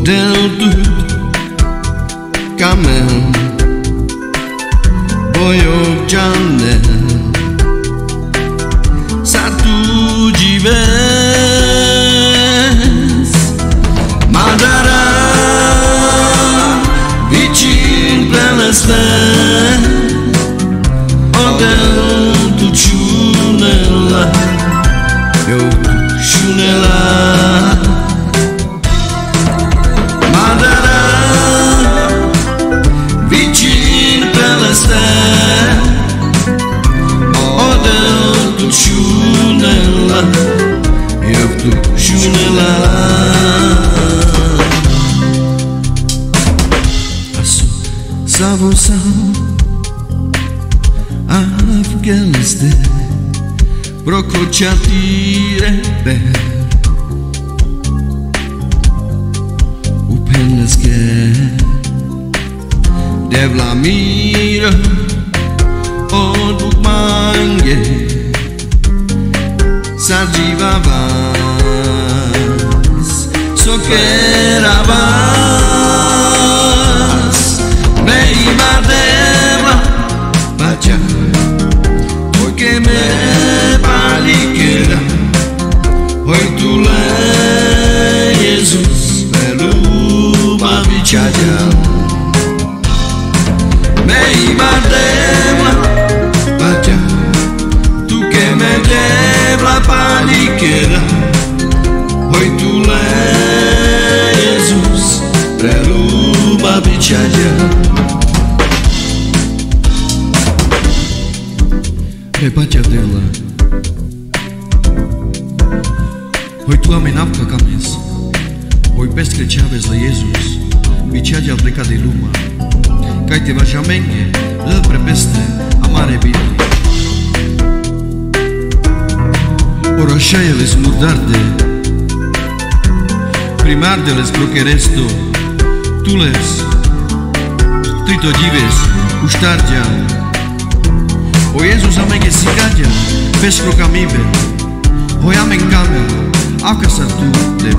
Odeltut Kamen Boyok Canel Satu Jives Madara Vicin Plănăstea Odeltut Șunela Eu Șunela Odeltut Șunela Eu tu Șunela Asu Savo Afganiste Prokociatire ber Upenneske Devlamira Oduk mange Sarjivavas Sokeravas Meima deva Bacha Hoy que me paliquera Hoy tu le Jesus Peluba bichaja Meima deva Bacha Tu que me deva paliquera Hoy tu le Jesus Peluba bichaja Repatia dela Hoy tu amenavca cames Hoy pestre chaves la Jesus Bichaja al pleca de luma Cai te vajamenge Lă prepeste amare bine Orașaiele smurdarde Primardeles procheresto Tules Tritodives Uștargea O Iesus amenge sicadia Pescro camibe Hoi amengame Acasă tu de